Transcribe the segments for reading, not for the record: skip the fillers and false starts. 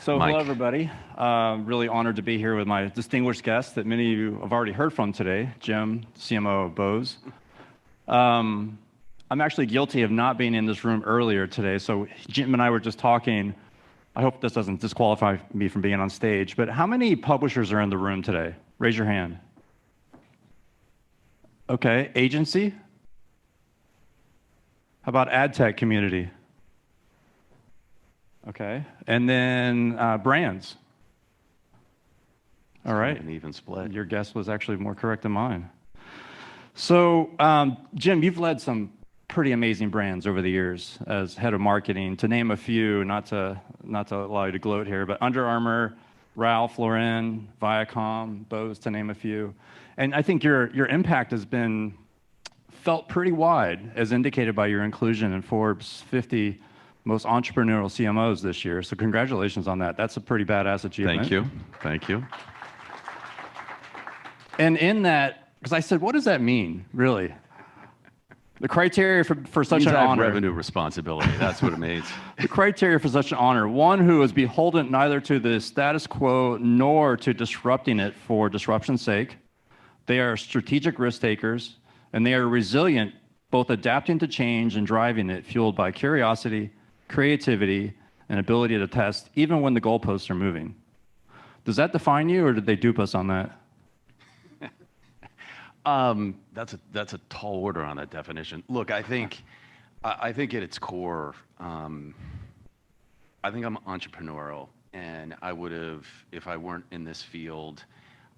So hello, everybody. Really honored to be here with my distinguished guest that many of you have already heard from today, Jim, CMO of Bose. I'm actually guilty of not being in this room earlier today, so Jim and I were just talking. I hope this doesn't disqualify me from being on stage, but how many publishers are in the room today? Raise your hand. Okay, agency? How about ad tech community? Okay, and then brands. All right. An even split. Your guess was actually more correct than mine. So, Jim, you've led some pretty amazing brands over the years as head of marketing. To name a few, not to allow you to gloat here, but Under Armour, Ralph Lauren, Viacom, Bose, to name a few. And I think your impact has been felt pretty wide, as indicated by your inclusion in Forbes 50 most entrepreneurial CMOs this year. So congratulations on that. That's a pretty badass achievement. Thank you. Thank you. And in that, because I said, what does that mean, really? The criteria for such an honor. Revenue responsibility. That's what it means. The criteria for such an honor: one who is beholden neither to the status quo nor to disrupting it for disruption's sake. They are strategic risk takers, and they are resilient, both adapting to change and driving it, fueled by curiosity, creativity, and ability to test, even when the goalposts are moving. Does that define you, or did they dupe us on that? That's a tall order on that definition. Look, I think at its core, I think I'm entrepreneurial, and I would have, if I weren't in this field,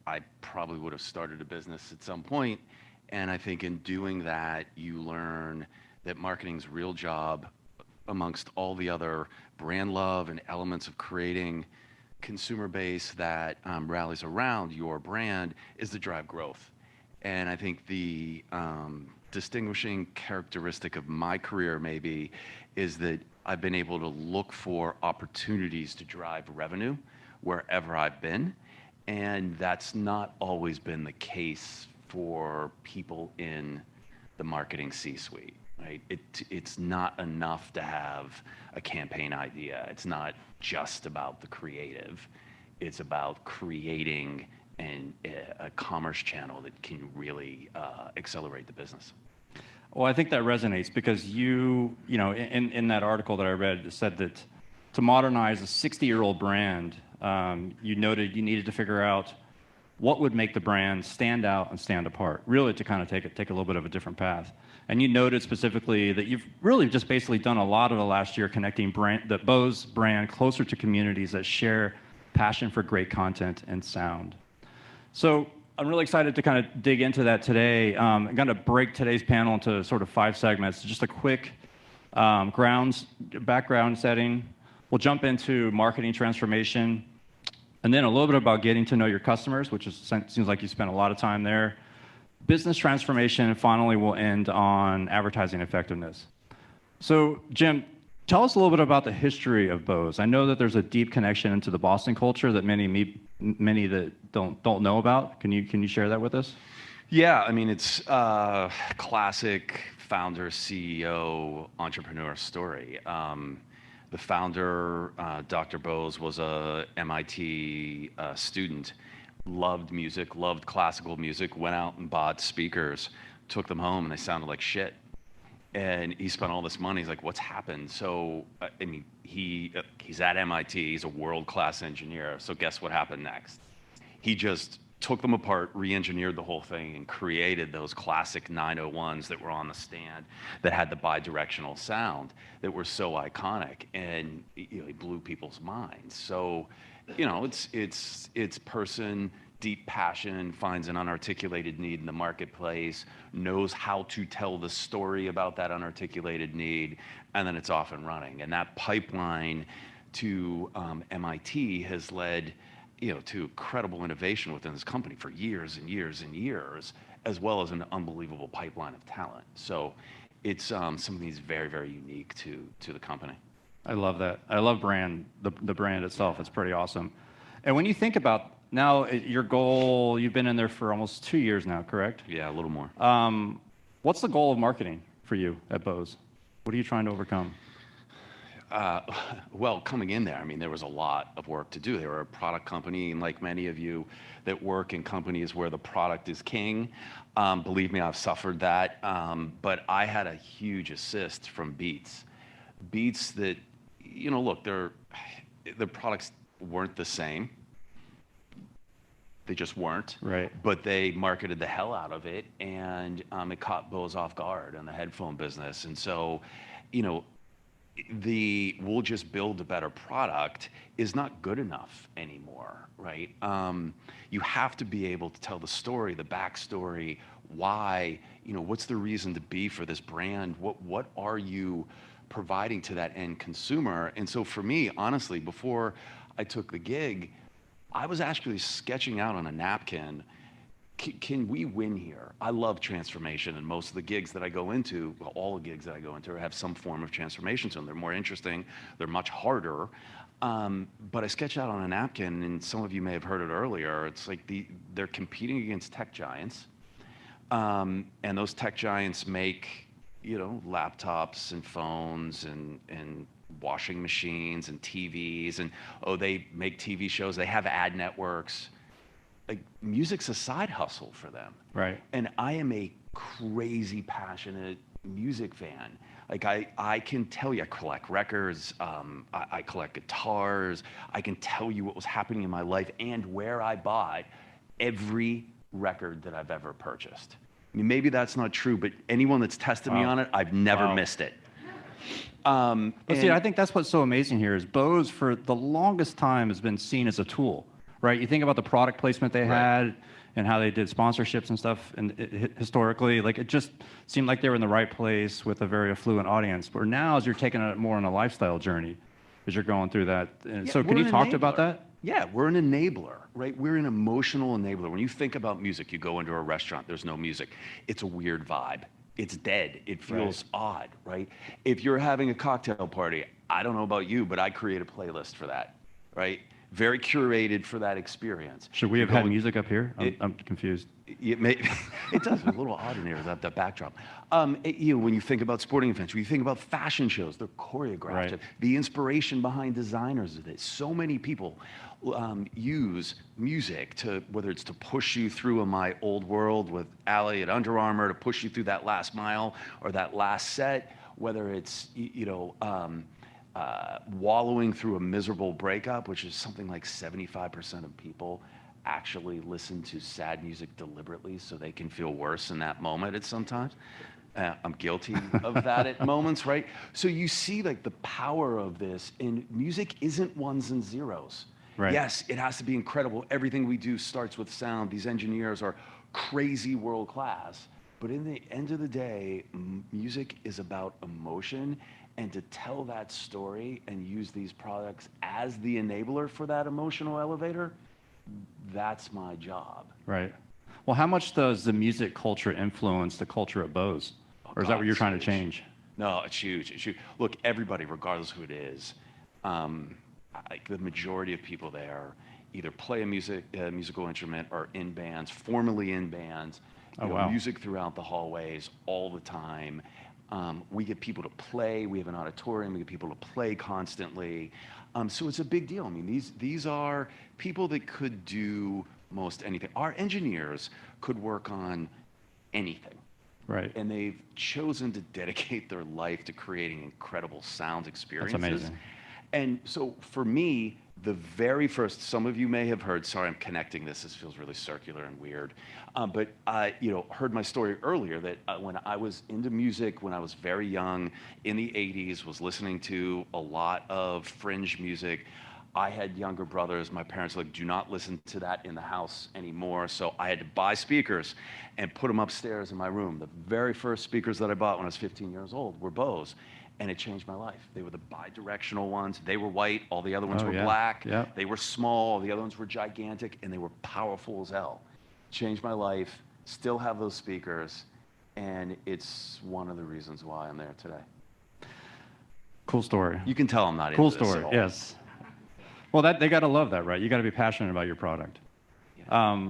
I probably would have started a business at some point. And I think in doing that, you learn that marketing's real job, amongst all the other brand love and elements of creating consumer base that rallies around your brand, is to drive growth. And I think the distinguishing characteristic of my career maybe is that I've been able to look for opportunities to drive revenue wherever I've been. And that's not always been the case for people in the marketing C-suite, right? It's not enough to have a campaign idea. It's not just about the creative. It's about creating a commerce channel that can really accelerate the business. Well, I think that resonates because you know, in that article that I read, it said that to modernize a 60-year-old brand, you noted you needed to figure out what would make the brand stand out and stand apart, really to kind of take a little bit of a different path. And you noted specifically that you've really just basically done a lot of the last year connecting the Bose brand closer to communities that share passion for great content and sound. So I'm really excited to kind of dig into that today. I'm going to break today's panel into sort of 5 segments. Just a quick background setting. We'll jump into marketing transformation, and then a little bit about getting to know your customers, which seems like you spent a lot of time there. Business transformation, and finally we'll end on advertising effectiveness. So Jim, tell us a little bit about the history of Bose. I know that there's a deep connection into the Boston culture that many that don't know about. Can you share that with us? Yeah, I mean, it's a classic founder, CEO, entrepreneur story. The founder, Dr. Bose, was a MIT student, loved music, loved classical music, went out and bought speakers, took them home, and they sounded like shit. And he spent all this money. He's like, what's happened? So, I mean, he's at MIT. He's a world-class engineer. So guess what happened next? He just took them apart, re-engineered the whole thing, and created those classic 901s that were on the stand that had the bi-directional sound that were so iconic, and he blew people's minds. So, it's person, deep passion, finds an unarticulated need in the marketplace, knows how to tell the story about that unarticulated need, and then it's off and running. And that pipeline to MIT has led to incredible innovation within this company for years and years and years, as well as an unbelievable pipeline of talent. So it's something that's very, very unique to the company. I love that. I love the brand itself. It's pretty awesome. And when you think about now your goal, you've been in there for almost 2 years now, correct? Yeah, a little more. What's the goal of marketing for you at Bose? What are you trying to overcome? Well, coming in there, I mean, there was a lot of work to do. They were a product company, and like many of you that work in companies where the product is king, believe me, I've suffered that. But I had a huge assist from Beats. Beats that, you know, look, their products weren't the same. They just weren't. Right. But they marketed the hell out of it, and it caught Bose off guard in the headphone business. And so, you know, we'll just build a better product is not good enough anymore, right? You have to be able to tell the story, the backstory, why, you know, what's the reason to be for this brand? What are you providing to that end consumer? And so for me, honestly, before I took the gig, I was actually sketching out on a napkin, can we win here? I love transformation, and most of the gigs that I go into, well, all the gigs that I go into have some form of transformation to them. They're more interesting, they're much harder, but I sketch out on a napkin, and some of you may have heard it earlier, it's like they're competing against tech giants, and those tech giants make, you know, laptops and phones and washing machines and TVs, and they make TV shows, they have ad networks. Like, music's a side hustle for them. Right. And I am a crazy passionate music fan. Like, I can tell you, I collect records, I collect guitars, I can tell you what was happening in my life and where I bought every record that I've ever purchased. I mean, maybe that's not true, but anyone that's tested me on it, I've never missed it. But see, I think that's what's so amazing here is Bose, for the longest time, has been seen as a tool. Right, you think about the product placement they had and how they did sponsorships and stuff, and historically, like, it just seemed like they were in the right place with a very affluent audience. But now, as you're taking it more on a lifestyle journey, as you're going through that, so can you talk about that? Yeah, we're an enabler, right? We're an emotional enabler. When you think about music, you go into a restaurant, there's no music. It's a weird vibe. It's dead. It feels odd, right? If you're having a cocktail party, I don't know about you, but I create a playlist for that, right? Very curated for that experience. Should we have had music up here? I'm confused. It does. It's a little odd in here, that backdrop. You know, when you think about sporting events, when you think about fashion shows, they're choreographed. Right. The inspiration behind designers of it. So many people use music to, whether it's to push you through in my old world with Allie at Under Armour, to push you through that last mile or that last set, whether it's, you know, wallowing through a miserable breakup, which is something like 75% of people actually listen to sad music deliberately so they can feel worse in that moment at sometimes. I'm guilty of that at moments, right? So you see, like, the power of this, and music isn't ones and zeros. Right. Yes, it has to be incredible. Everything we do starts with sound. These engineers are crazy world class. But in the end of the day, music is about emotion, and to tell that story and use these products as the enabler for that emotional elevator, that's my job. Right. Well, how much does the music culture influence the culture at Bose? Or is that what you're trying to change? No, it's huge. It's huge. Look, everybody, regardless of who it is, the majority of people there either play a musical instrument or in bands, formerly in bands, music throughout the hallways all the time. We get people to play. We have an auditorium. We get people to play constantly. So it's a big deal. I mean, these are people that could do most anything. Our engineers could work on anything. Right. And they've chosen to dedicate their life to creating incredible sound experiences. That's amazing. And so for me, the very first, some of you may have heard, sorry, I'm connecting this feels really circular and weird, but I, you know, heard my story earlier that when I was into music, when I was very young, in the 80s, was listening to a lot of fringe music. I had younger brothers. My parents were like, do not listen to that in the house anymore. So I had to buy speakers and put them upstairs in my room. The very first speakers that I bought when I was 15 years old were Bose. And it changed my life. They were the bi-directional ones. They were white. All the other ones were black. Yep. They were small. The other ones were gigantic. And they were powerful as hell. Changed my life. Still have those speakers. And it's one of the reasons why I'm there today. Cool story. You can tell I'm not cool into this story. at all. Yes. Well, they got to love that, right? You got to be passionate about your product. Yeah.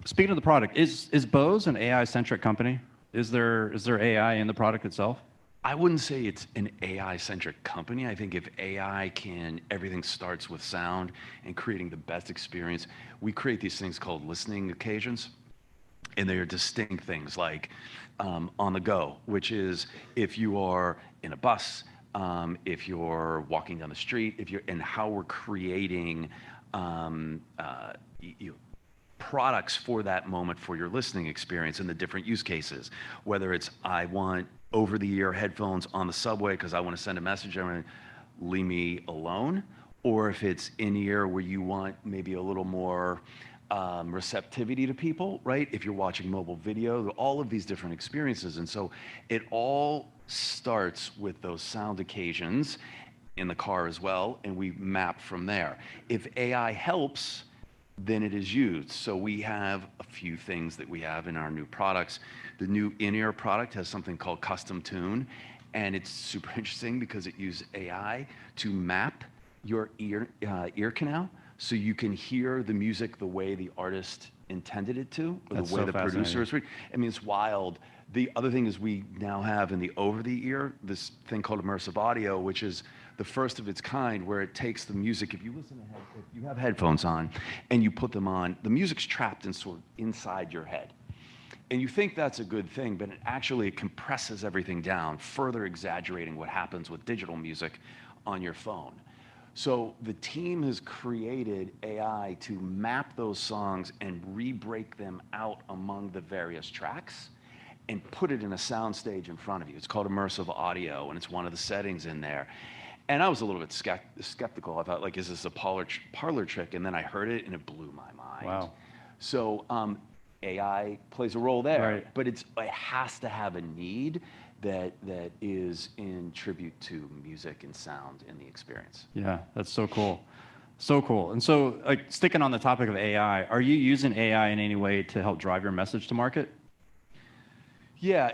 Speaking of the product, is Bose an AI-centric company? Is there AI in the product itself? I wouldn't say it's an AI-centric company. I think if AI can, everything starts with sound and creating the best experience. We create these things called listening occasions, and they are distinct things like on the go, which is if you are in a bus, if you're walking down the street, if you're, and how we're creating you products for that moment for your listening experience and the different use cases. Whether it's I want over-the-ear headphones on the subway because I want to send a message, I want to leave me alone, or if it's in-ear where you want maybe a little more receptivity to people, right? If you're watching mobile video, all of these different experiences. And so it all starts with those sound occasions in the car as well, and we map from there. If AI helps, then it is used. So we have a few things that we have in our new products. The new in-ear product has something called Custom Tune, and it's super interesting because it uses AI to map your ear canal so you can hear the music the way the artist intended it to, or That's the way so the fascinating. producer is. I mean, it's wild. The other thing is we now have in the over-the-ear this thing called immersive audio, which is the first of its kind, where it takes the music. If you listen to if you have headphones on and you put them on, the music's trapped in sort of inside your head. And you think that's a good thing, but it actually compresses everything down, further exaggerating what happens with digital music on your phone. So the team has created AI to map those songs and re-break them out among the various tracks and put it in a sound stage in front of you. It's called immersive audio, and it's one of the settings in there. And I was a little bit skeptical. I thought, like, is this a parlor trick? And then I heard it, and it blew my mind. Wow. So AI plays a role there, Right. but it has to have a need that is in tribute to music and sound in the experience. Yeah, that's so cool. So cool. And so, like, sticking on the topic of AI, are you using AI in any way to help drive your message to market? Yeah,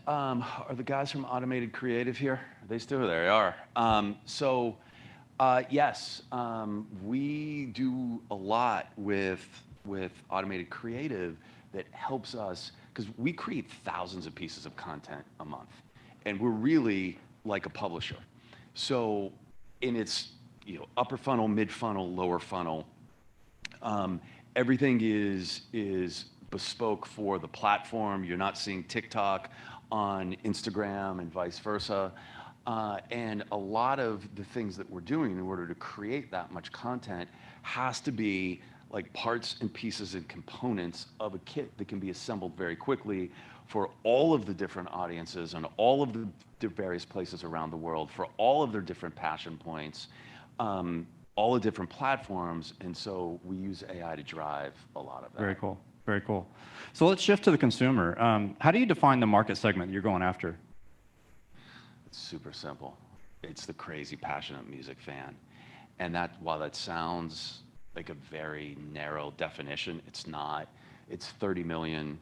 are the guys from Automated Creative here? Are they still there? They are. Yes, we do a lot with Automated Creative that helps us, because we create thousands of pieces of content a month, and we're really like a publisher. So in its upper funnel, mid funnel, lower funnel, everything is bespoke for the platform. You're not seeing TikTok on Instagram and vice versa. And a lot of the things that we're doing in order to create that much content has to be like parts and pieces and components of a kit that can be assembled very quickly for all of the different audiences and all of the various places around the world, for all of their different passion points, all the different platforms. And so we use AI to drive a lot of that. Very cool. Very cool. So let's shift to the consumer. How do you define the market segment you're going after? It's super simple. It's the crazy, passionate music fan. And that, while that sounds like a very narrow definition, it's not. It's 30 million,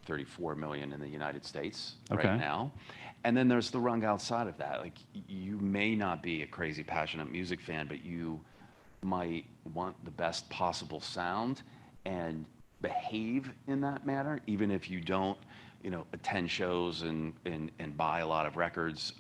34 million in the United States right now. And then there's the rung outside of that. Like, you may not be a crazy, passionate music fan, but you might want the best possible sound and behave in that manner, even if you don't, attend shows and buy a lot of records,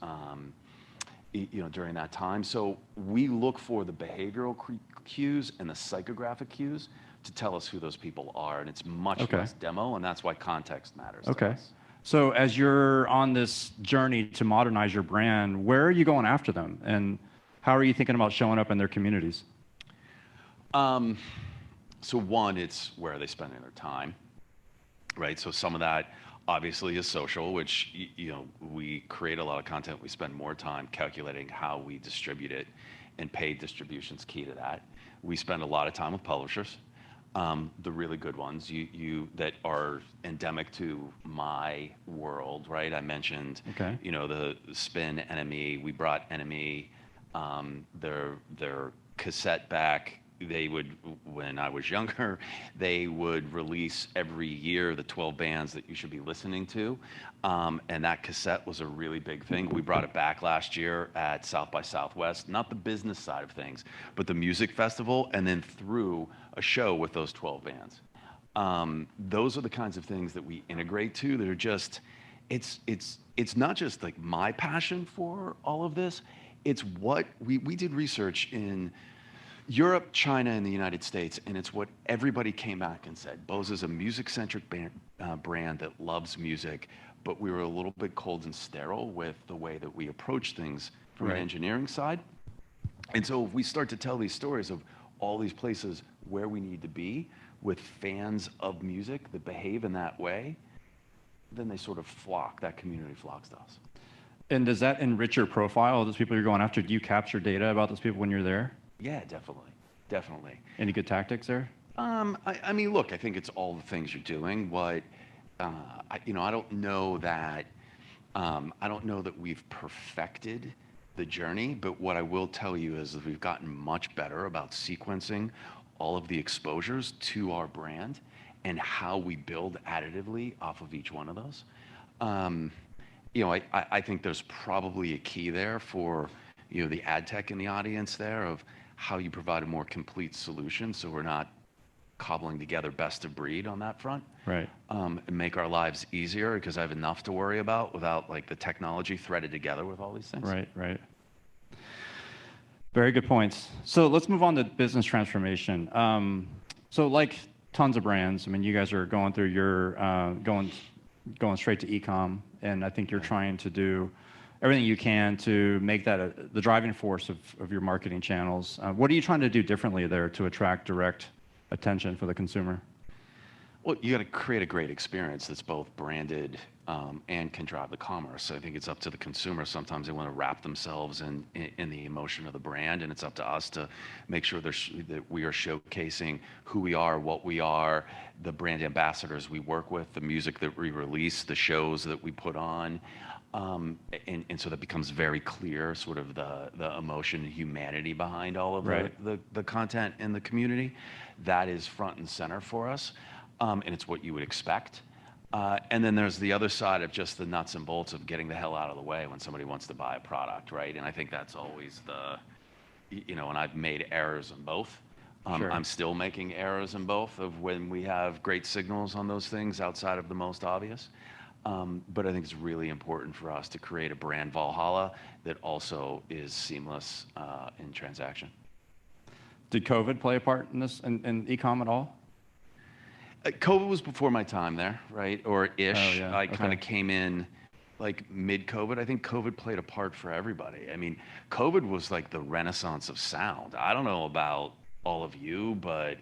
during that time. So we look for the behavioral cues and the psychographic cues to tell us who those people are, and it's much less demo, and that's why context matters to us. So as you're on this journey to modernize your brand, where are you going after them, and how are you thinking about showing up in their communities? So one, it's where are they spending their time, right? So some of that obviously is social, which, we create a lot of content. We spend more time calculating how we distribute it, and paid distribution's key to that. We spend a lot of time with publishers, the really good ones, that are endemic to my world, right? I mentioned, the Spin NME. We brought NME, their cassette back. They would, when I was younger, they would release every year the 12 bands that you should be listening to. And that cassette was a really big thing. We brought it back last year at South by Southwest, not the business side of things, but the music festival, and then through a show with those 12 bands. Those are the kinds of things that we integrate to that are just, it's not just like my passion for all of this. It's what we did research in Europe, China, and the United States, and it's what everybody came back and said. Bose is a music-centric brand that loves music, but we were a little bit cold and sterile with the way that we approach things from an engineering side. And so if we start to tell these stories of all these places where we need to be with fans of music that behave in that way, then they sort of flock, that community flocks to us. And does that enrich your profile of those people you're going after? Do you capture data about those people when you're there? Yeah, definitely, definitely. Any good tactics there? I mean, look, I think it's all the things you're doing. What, I don't know that, we've perfected the journey, but what I will tell you is that we've gotten much better about sequencing all of the exposures to our brand and how we build additively off of each one of those. I think there's probably a key there for, the ad tech in the audience there of how you provide a more complete solution so we're not cobbling together best of breed on that front. Right. And make our lives easier because I have enough to worry about without like the technology threaded together with all these things. Right, right. Very good points. So let's move on to business transformation. So like tons of brands, I mean, you guys are going through your, going straight to e-com, and I think you're trying to do everything you can to make that the driving force of your marketing channels. What are you trying to do differently there to attract direct attention for the consumer? Well, you got to create a great experience that's both branded and can drive the commerce. So I think it's up to the consumer. Sometimes they want to wrap themselves in the emotion of the brand, and it's up to us to make sure that we are showcasing who we are, what we are, the brand ambassadors we work with, the music that we release, the shows that we put on. And so that becomes very clear, sort of the emotion and humanity behind all of the content in the community. That is front and center for us, and it's what you would expect. And then there's the other side of just the nuts and bolts of getting the hell out of the way when somebody wants to buy a product, right? And I think that's always and I've made errors in both. Sure. I'm still making errors in both of when we have great signals on those things outside of the most obvious. But I think it's really important for us to create a brand Valhalla that also is seamless in transaction. Did COVID play a part in this, in e-com at all? COVID was before my time there, right? Or ish. Oh, yeah. I kind of came in like mid-COVID. I think COVID played a part for everybody. I mean, COVID was like the renaissance of sound. I don't know about all of you, but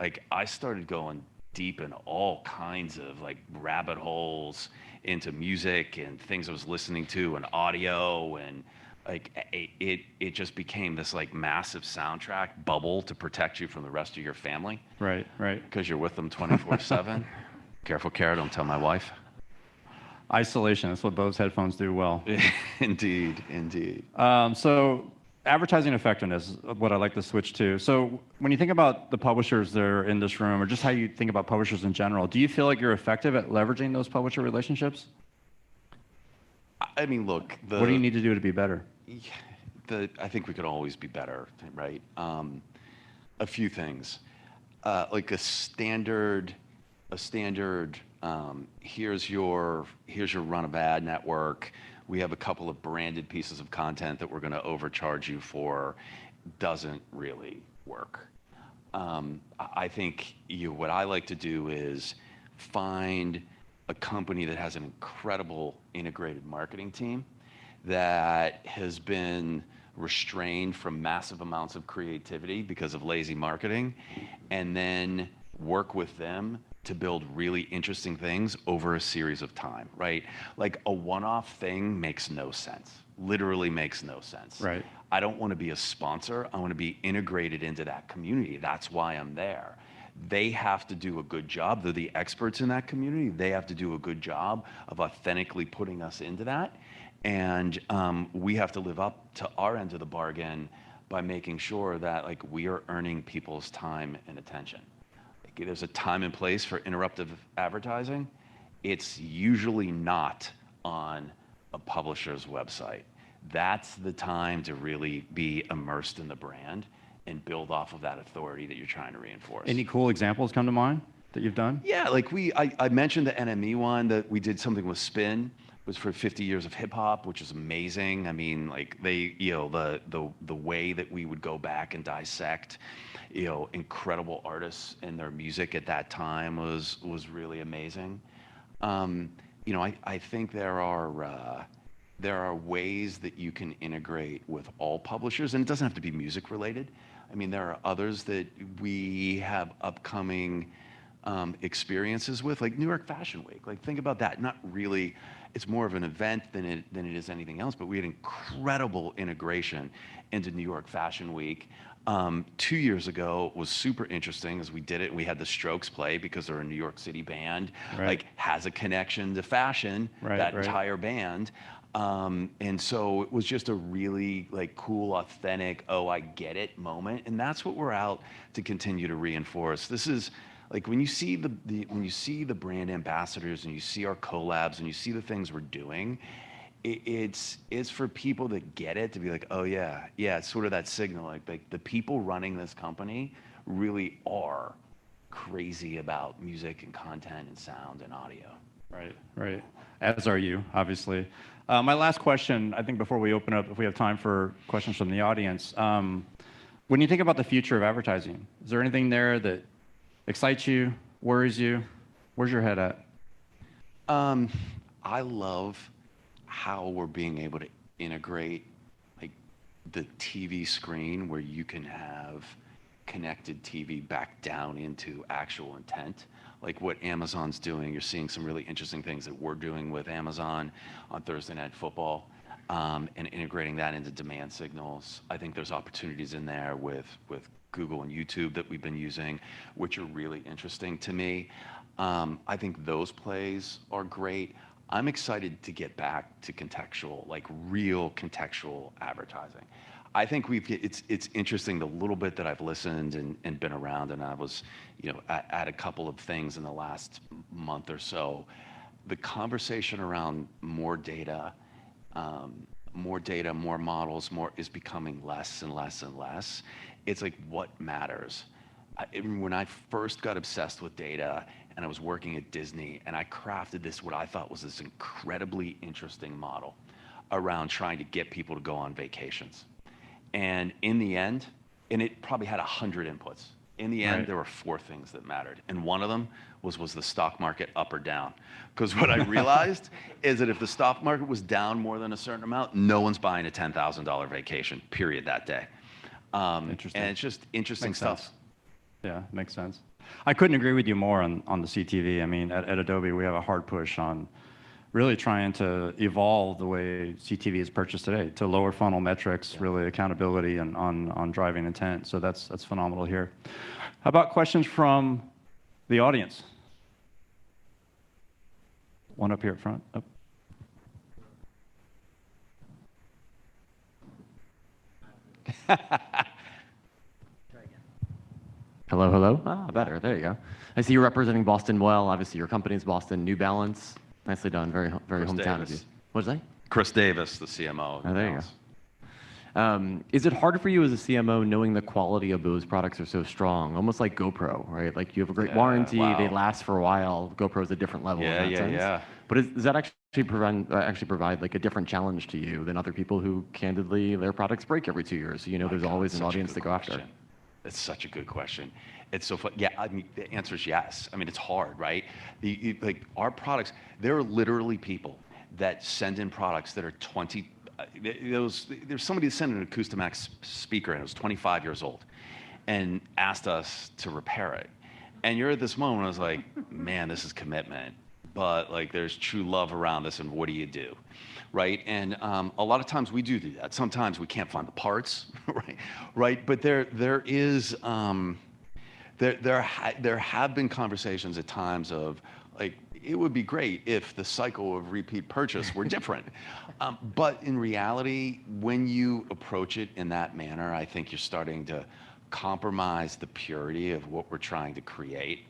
like I started going deep in all kinds of like rabbit holes into music and things I was listening to and audio, and like it just became this like massive soundtrack bubble to protect you from the rest of your family. Right, right. Because you're with them 24/7. Careful, Kara, don't tell my wife. Isolation, that's what Bose headphones do well. Indeed, indeed. So advertising effectiveness is what I like to switch to. So when you think about the publishers that are in this room, or just how you think about publishers in general, do you feel like you're effective at leveraging those publisher relationships? I mean, look. What do you need to do to be better? I think we could always be better, right? A few things. Like a standard. Here's your run of ad network. We have a couple of branded pieces of content that we're going to overcharge you for. Doesn't really work. I think what I like to do is find a company that has an incredible integrated marketing team that has been restrained from massive amounts of creativity because of lazy marketing, and then work with them to build really interesting things over a series of time, right? Like a one-off thing makes no sense, literally makes no sense. Right. I don't want to be a sponsor. I want to be integrated into that community. That's why I'm there. They have to do a good job. They're the experts in that community. They have to do a good job of authentically putting us into that. And we have to live up to our end of the bargain by making sure that like we are earning people's time and attention. Like, there's a time and place for interruptive advertising. It's usually not on a publisher's website. That's the time to really be immersed in the brand and build off of that authority that you're trying to reinforce. Any cool examples come to mind that you've done? Yeah, like I mentioned the NME one, that we did something with Spin, was for 50 years of hip hop, which is amazing. I mean, like they, the way that we would go back and dissect, incredible artists and their music at that time was really amazing. I think there are ways that you can integrate with all publishers, and it doesn't have to be music related. I mean, there are others that we have upcoming experiences with, like New York Fashion Week. Like, think about that. Not really, it's more of an event than it is anything else, but we had incredible integration into New York Fashion Week. 2 years ago was super interesting as we did it. We had the Strokes play because they're a New York City band, like has a connection to fashion, that entire band. And so it was just a really like cool, authentic, oh, I get it moment. And that's what we're out to continue to reinforce. This is like when you see when you see the brand ambassadors and you see our collabs and you see the things we're doing, it's for people that get it to be like, oh yeah, it's sort of that signal, like the people running this company really are crazy about music and content and sound and audio. Right. As are you, obviously. My last question, I think before we open up, if we have time for questions from the audience, when you think about the future of advertising, is there anything there that excites you, worries you? Where's your head at? I love how we're being able to integrate like the TV screen where you can have connected TV back down into actual intent, like what Amazon's doing. You're seeing some really interesting things that we're doing with Amazon on Thursday Night Football, and integrating that into demand signals. I think there's opportunities in there with Google and YouTube that we've been using, which are really interesting to me. I think those plays are great. I'm excited to get back to contextual, like real contextual advertising. I think it's interesting the little bit that I've listened and been around, and I was, at a couple of things in the last month or so. The conversation around more data, more models, is becoming less and less and less. It's like what matters. When I first got obsessed with data and I was working at Disney and I crafted this, what I thought was this incredibly interesting model around trying to get people to go on vacations. And in the end, and it probably had 100 inputs. In the end, there were 4 things that mattered. And one of them was the stock market up or down? Because what I realized is that if the stock market was down more than a certain amount, no one's buying a $10,000 vacation, period, that day. Interesting. And it's just interesting stuff. Yeah, makes sense. I couldn't agree with you more on the CTV. I mean, at Adobe, we have a hard push on really trying to evolve the way CTV is purchased today to lower funnel metrics, really accountability and on driving intent. So that's phenomenal here. How about questions from the audience? One up here at front. Oh. Hello. Better. There you go. I see you're representing Boston well. Obviously, your company's Boston, New Balance. Nicely done. Very hometown of you. What did I say? Chris Davis, the CMO. Oh, there you go. Is it hard for you as a CMO knowing the quality of those products are so strong? Almost like GoPro, right? Like you have a great warranty, they last for a while. GoPro's a different level in that sense. Yeah. But does that actually provide like a different challenge to you than other people who candidly their products break every 2 years? So there's always an audience to go after. It's such a good question. It's so fun. Yeah, I mean, the answer is yes. I mean, it's hard, right? Like our products, there are literally people that send in products that are 20. There's somebody that sent an Acoustimax speaker and it was 25 years old, and asked us to repair it. And you're at this moment, I was like, man, this is commitment. But like, there's true love around this, and what do you do? Right? And a lot of times we do that. Sometimes we can't find the parts, right? But there have been conversations at times of like, it would be great if the cycle of repeat purchase were different. But in reality, when you approach it in that manner, I think you're starting to compromise the purity of what we're trying to create.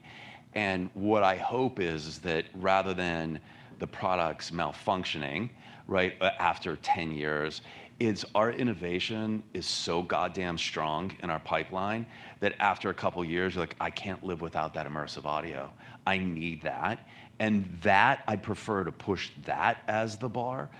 And what I hope is that rather than the products malfunctioning, right, after 10 years, our innovation is so goddamn strong in our pipeline that after a couple years, you're like, I can't live without that immersive audio. I need that. And that, I prefer to push that as the bar.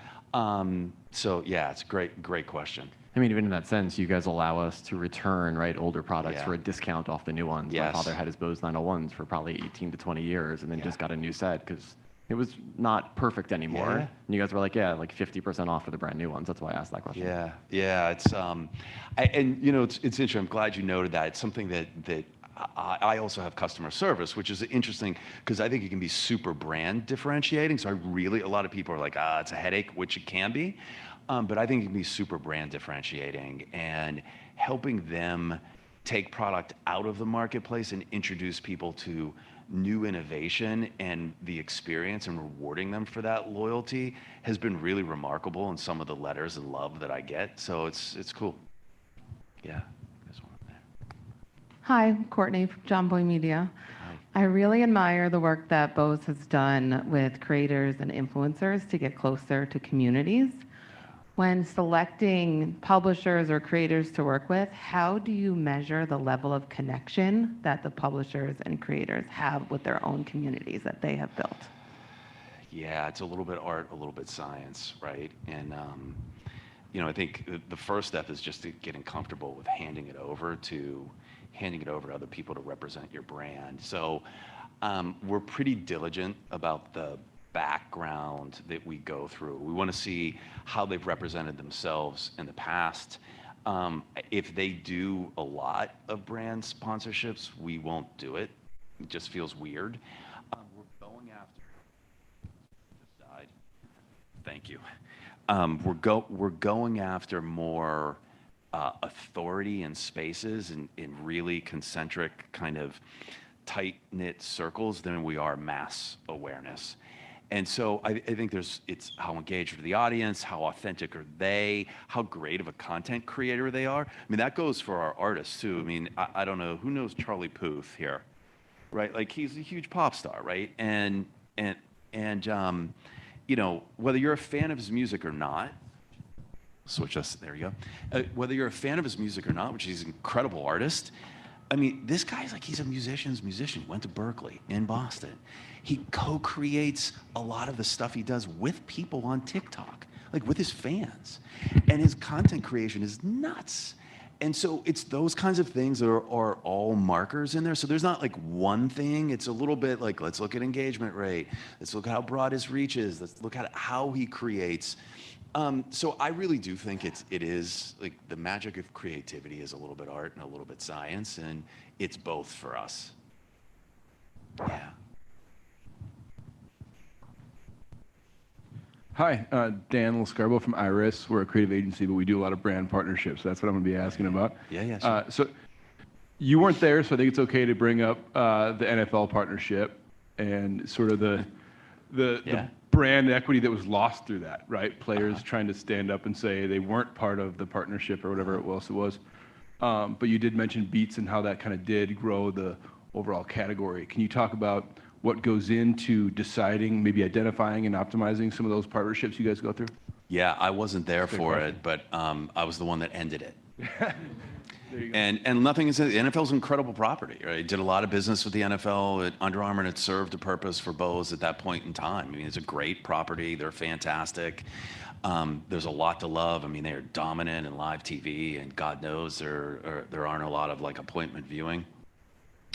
So yeah, it's a great question. I mean, even in that sense, you guys allow us to return, right, older products for a discount off the new ones. Yes. My father had his Bose 901s for probably 18 to 20 years and then just got a new set because it was not perfect anymore. Yeah. And you guys were like, yeah, like 50% off for the brand new ones. That's why I asked that question. Yeah. It's and you know, it's interesting. I'm glad you noted that. It's something that I also have customer service, which is interesting because I think it can be super brand differentiating. So a lot of people are like, it's a headache, which it can be. But I think it can be super brand differentiating and helping them take product out of the marketplace and introduce people to new innovation and the experience and rewarding them for that loyalty has been really remarkable in some of the letters and love that I get. So it's cool. Yeah. Hi, I'm Courtney from John Boy Media. Hi. I really admire the work that Bose has done with creators and influencers to get closer to communities. When selecting publishers or creators to work with, how do you measure the level of connection that the publishers and creators have with their own communities that they have built? Yeah, it's a little bit art, a little bit science, right? And you know, I think the first step is just getting comfortable with handing it over to other people to represent your brand. So we're pretty diligent about the background that we go through. We want to see how they've represented themselves in the past. If they do a lot of brand sponsorships, we won't do it. It just feels weird. We're going after. Just died. Thank you. We're going after more authority in spaces in really concentric kind of tight-knit circles than we are mass awareness. And so I think it's how engaged with the audience, how authentic are they, how great of a content creator they are. I mean, that goes for our artists too. I mean, I don't know, who knows Charlie Puth here, right? Like he's a huge pop star, right? And you know, whether you're a fan of his music or not, switch us, there you go. Whether you're a fan of his music or not, which he's an incredible artist, I mean, this guy's like, he's a musician's musician, went to Berkeley in Boston. He co-creates a lot of the stuff he does with people on TikTok, like with his fans. And his content creation is nuts. And so it's those kinds of things that are all markers in there. So there's not like one thing. It's a little bit like, let's look at engagement rate. Let's look at how broad his reach is. Let's look at how he creates. So I really do think it is like the magic of creativity is a little bit art and a little bit science, and it's both for us. Yeah. Hi, Dan Lascarbo from Iris. We're a creative agency, but we do a lot of brand partnerships. That's what I'm going to be asking about. Yeah, sure. So you weren't there, so I think it's okay to bring up the NFL partnership and sort of the brand equity that was lost through that, right? Players trying to stand up and say they weren't part of the partnership or whatever else it was. But you did mention Beats and how that kind of did grow the overall category. Can you talk about what goes into deciding, maybe identifying and optimizing some of those partnerships you guys go through? Yeah, I wasn't there for it, but I was the one that ended it. And nothing is, the NFL's an incredible property, right? Did a lot of business with the NFL at Under Armour, and it served a purpose for Bose at that point in time. I mean, it's a great property. They're fantastic. There's a lot to love. I mean, they are dominant in live TV, and God knows there aren't a lot of like appointment viewing.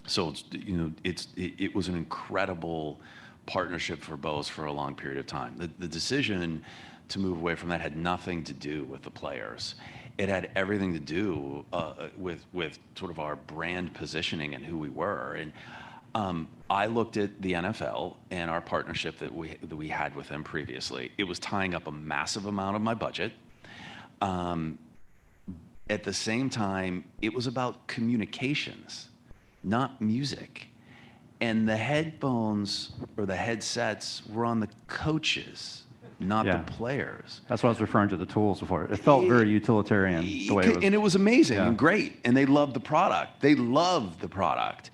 So it's, you know, it was an incredible partnership for Bose for a long period of time. The decision to move away from that had nothing to do with the players. It had everything to do with sort of our brand positioning and who we were. And I looked at the NFL and our partnership that we had with them previously. It was tying up a massive amount of my budget. At the same time, it was about communications, not music. And the headphones or the headsets were on the coaches, not the players. That's what I was referring to the tools before. It felt very utilitarian the way it was. And it was amazing and great. And they loved the product. They loved the product.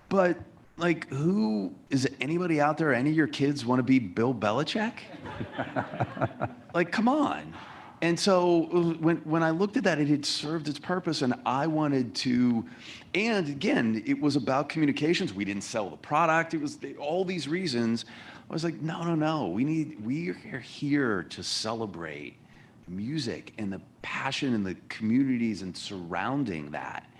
But like, who is anybody out there? Any of your kids want to be Bill Belichick? Like, come on. And so when I looked at that, it had served its purpose, and I wanted to, and again, it was about communications. We didn't sell the product. It was all these reasons, I was like, no. We are here to celebrate music and the passion and the communities and surrounding that.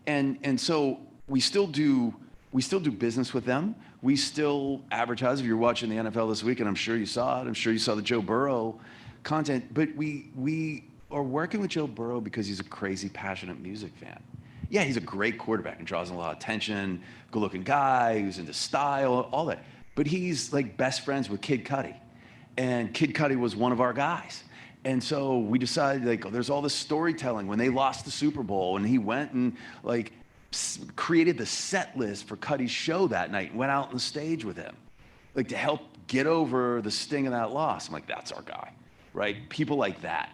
And so we still do business with them. We still advertise. If you're watching the NFL this week, and I'm sure you saw it, I'm sure you saw the Joe Burrow content, but we are working with Joe Burrow because he's a crazy, passionate music fan. Yeah, he's a great quarterback and draws a lot of attention, good-looking guy who's into style, all that. But he's like best friends with Kid Cudi. And Kid Cudi was one of our guys. And so we decided, like, there's all this storytelling when they lost the Super Bowl, and he went and like created the set list for Cudi's show that night and went out on the stage with him, like to help get over the sting of that loss. I'm like, that's our guy, right? People like that.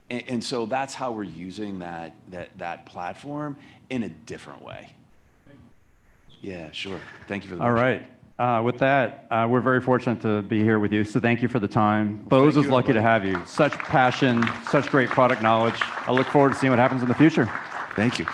And so that's how we're using that platform in a different way. Yeah, sure. Thank you for the All right. With that, we're very fortunate to be here with you, so thank you for the time. Bose is lucky to have you. Such passion, such great product knowledge. I look forward to seeing what happens in the future. Thank you.